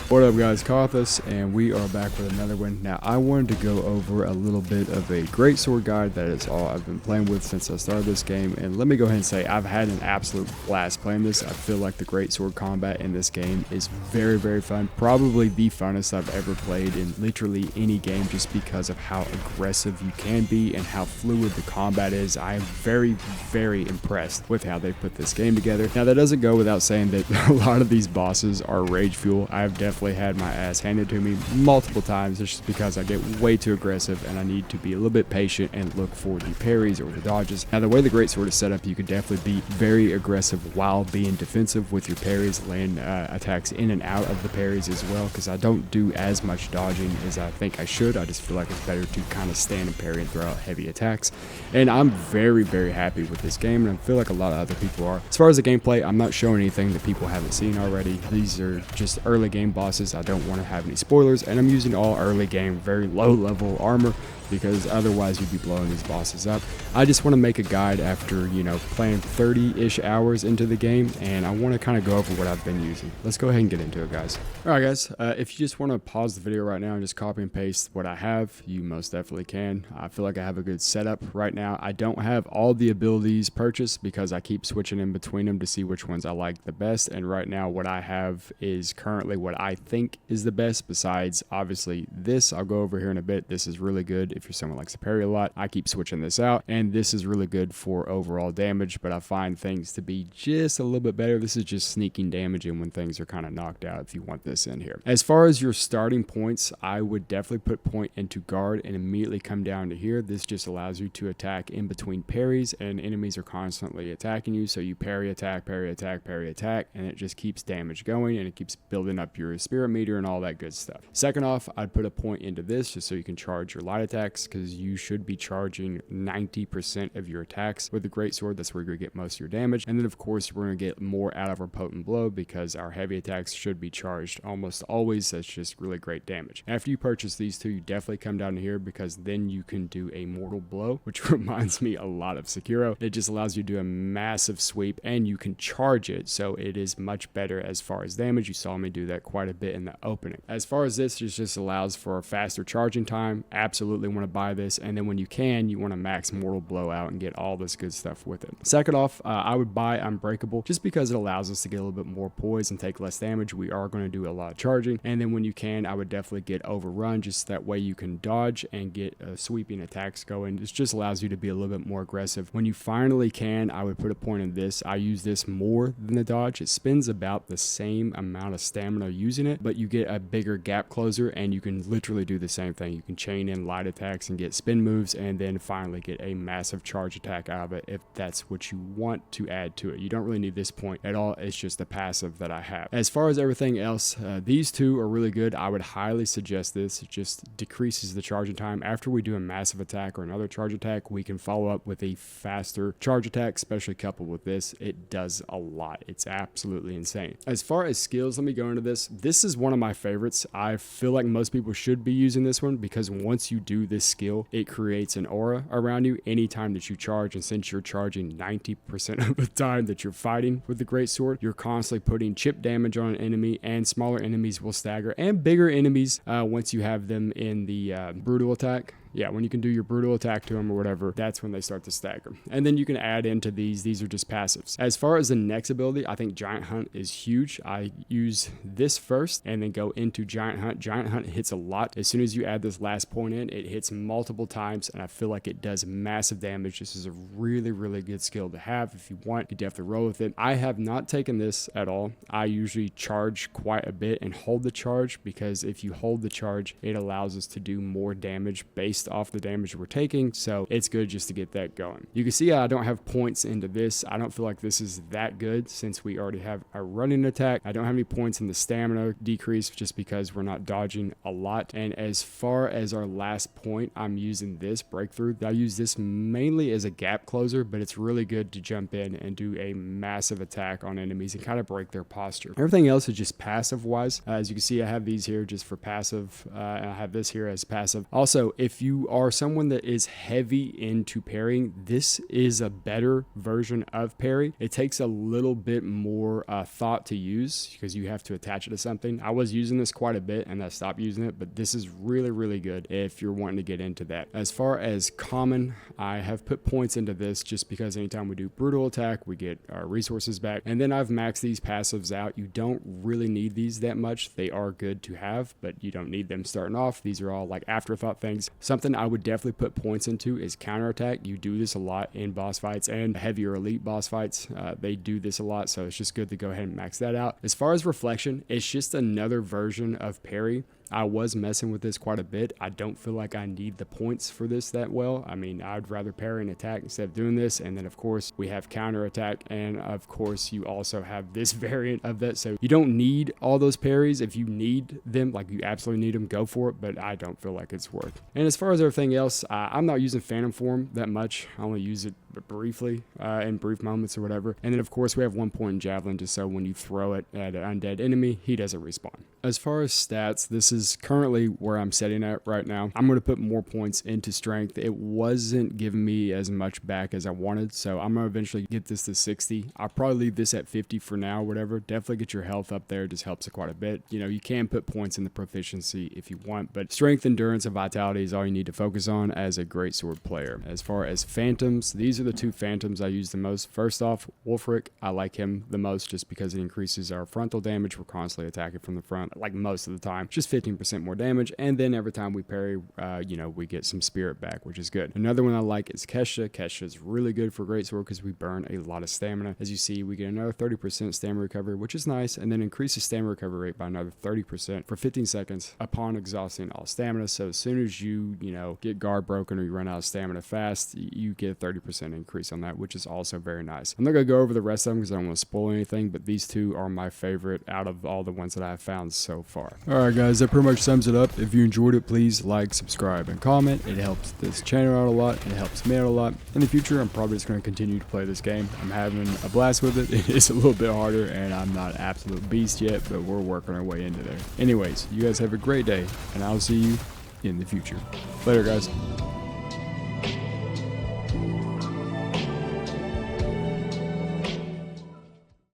What up guys, Karthus, and we are back with another one. Now I wanted to go over a little bit of a greatsword guide. That is all I've been playing with since I started this game, and let me go ahead and say I've had an absolute blast playing this. I feel like the greatsword combat in this game is very fun, probably the funnest I've ever played in literally any game, just because of how aggressive you can be and how fluid the combat is. I am very impressed with how they put this game together. Now that doesn't go without saying that a lot of these bosses are rage fuel. I've definitely had my ass handed to me multiple times just because I get way too aggressive and I need to be a little bit patient and look for the parries or the dodges. Now the way the greatsword is set up, you can definitely be very aggressive while being defensive with your parries, laying attacks in and out of the parries as well, because I don't do as much dodging as I think I should. I just feel like it's better to kind of stand and parry and throw out heavy attacks, and I'm very happy with this game, and I feel like a lot of other people are. As far as the gameplay, I'm not showing anything that people haven't seen already. These are just early game bosses. I don't want to have any spoilers, and I'm using all early game, very low level armor, because otherwise you'd be blowing these bosses up. I just want to make a guide after, you know, playing 30-ish hours into the game, and I want to kind of go over what I've been using. Let's go ahead and get into it, guys. Alright guys, if you just want to pause the video right now and just copy and paste what I have, you most definitely can. I feel like I have a good setup right now. I don't have all the abilities purchased because I keep switching in between them to see which ones I like the best, and right now what I have is currently what I think is the best, besides obviously this. I'll go over here in a bit. This is really good if you're someone like to parry a lot. I keep switching this out, and this is really good for overall damage, but I find things to be just a little bit better. This is just sneaking damage in when things are kind of knocked out, if you want this in here. As far as your starting points, I would definitely put point into guard and immediately come down to here. This just allows you to attack in between parries, and enemies are constantly attacking you, so you parry, attack, parry, attack, parry, attack, and it just keeps damage going, and it keeps building up your spirit meter and all that good stuff. Second off, I'd put a point into this just so you can charge your light attacks, because you should be charging 90% of your attacks with the greatsword. That's where you're going to get most of your damage, and then of course we're going to get more out of our potent blow because our heavy attacks should be charged almost always. That's just really great damage. After you purchase these two, you definitely come down here, because then you can do a mortal blow, which reminds me a lot of Sekiro. It just allows you to do a massive sweep, and you can charge it, so it is much better as far as damage. You saw me do that quite a bit in the opening. As far as this, it just allows for a faster charging time. Absolutely want to buy this, and then when you can, you want to max mortal blow out and get all this good stuff with it. Second off, I would buy Unbreakable, just because it allows us to get a little bit more poise and take less damage. We are going to do a lot of charging, and then when you can, I would definitely get Overrun, just that way you can dodge and get sweeping attacks going. This just allows you to be a little bit more aggressive. When you finally can, I would put a point in this. I use this more than the dodge. It spends about the same amount of stamina using it, but you get a bigger gap closer, and you can literally do the same thing. You can chain in light attacks and get spin moves, and then finally get a massive charge attack out of it if that's what you want to add to it. You don't really need this point at all. It's just the passive that I have. As far as everything else, these two are really good. I would highly suggest this. It just decreases the charging time. After we do a massive attack or another charge attack, we can follow up with a faster charge attack, especially coupled with this. It does a lot. It's absolutely insane. As far as skills, let me go into this. This is one of my favorites. I feel like most people should be using this one, because once you do this skill, it creates an aura around you anytime that you charge, and since you're charging 90% of the time that you're fighting with the greatsword, you're constantly putting chip damage on an enemy, and smaller enemies will stagger, and bigger enemies, once you have them in the brutal attack. Yeah, when you can do your brutal attack to them or whatever, that's when they start to stagger. And then you can add into these are just passives. As far as the next ability, I think Giant Hunt is huge. I use this first and then go into Giant Hunt. Giant Hunt hits a lot. As soon as you add this last point in, it hits multiple times, and I feel like it does massive damage. This is a really good skill to have. If you want, you definitely roll with it. I have not taken this at all. I usually charge quite a bit and hold the charge, because if you hold the charge, it allows us to do more damage based off the damage we're taking, so it's good just to get that going. You can see I don't have points into this. I don't feel like this is that good since we already have a running attack. I don't have any points in the stamina decrease, just because we're not dodging a lot. And as far as our last point, I'm using this breakthrough. I use this mainly as a gap closer, but it's really good to jump in and do a massive attack on enemies and kind of break their posture. Everything else is just passive wise. As you can see, I have these here just for passive, and I have this here as passive. Also, if you you are someone that is heavy into parrying, this is a better version of parry. It takes a little bit more thought to use because you have to attach it to something. I was using this quite a bit and I stopped using it, but this is really, really good if you're wanting to get into that. As far as common, I have put points into this just because anytime we do brutal attack, we get our resources back. And then I've maxed these passives out. You don't really need these that much. They are good to have, but you don't need them starting off. These are all like afterthought things. Something I would definitely put points into is counterattack. You do this a lot in boss fights and heavier elite boss fights. They do this a lot, so it's just good to go ahead and max that out. As far as reflection, it's just another version of parry. I was messing with this quite a bit. I don't feel like I need the points for this that well. I mean, I'd rather parry and attack instead of doing this. And then of course we have counter attack, and of course you also have this variant of that. So you don't need all those parries. If you need them, like you absolutely need them, go for it, but I don't feel like it's worth. And as far as everything else, I'm not using phantom form that much. I only use it briefly in brief moments or whatever. And then of course we have 1 point in javelin, just so when you throw it at an undead enemy, he doesn't respawn. As far as stats, this is currently where I'm setting at right now. I'm going to put more points into strength. It wasn't giving me as much back as I wanted, so I'm going to eventually get this to 60. I'll probably leave this at 50 for now, whatever. Definitely get your health up there. It just helps it quite a bit. You know, you can put points in the proficiency if you want, but strength, endurance, and vitality is all you need to focus on as a greatsword player. As far as phantoms, these are the two phantoms I use the most. First off, Wolfric. I like him the most just because it increases our frontal damage. We're constantly attacking from the front, like most of the time, just 15% more damage. And then every time we parry, you know, we get some spirit back, which is good. Another one I like is Kesha. Kesha is really good for greatsword because we burn a lot of stamina. As you see, we get another 30% stamina recovery, which is nice, and then increases stamina recovery rate by another 30% for 15 seconds upon exhausting all stamina. So as soon as you know, get guard broken or you run out of stamina fast, you get a 30% increase on that, which is also very nice. I'm not going to go over the rest of them because I don't want to spoil anything, but these two are my favorite out of all the ones that I've found so far. Alright guys, that pretty much sums it up. If you enjoyed it, please like, subscribe, and comment. It helps this channel out a lot. It helps me out a lot. In the future, I'm probably just going to continue to play this game. I'm having a blast with it. It is a little bit harder, and I'm not an absolute beast yet, but we're working our way into there. Anyways, you guys have a great day, and I'll see you in the future. Later, guys.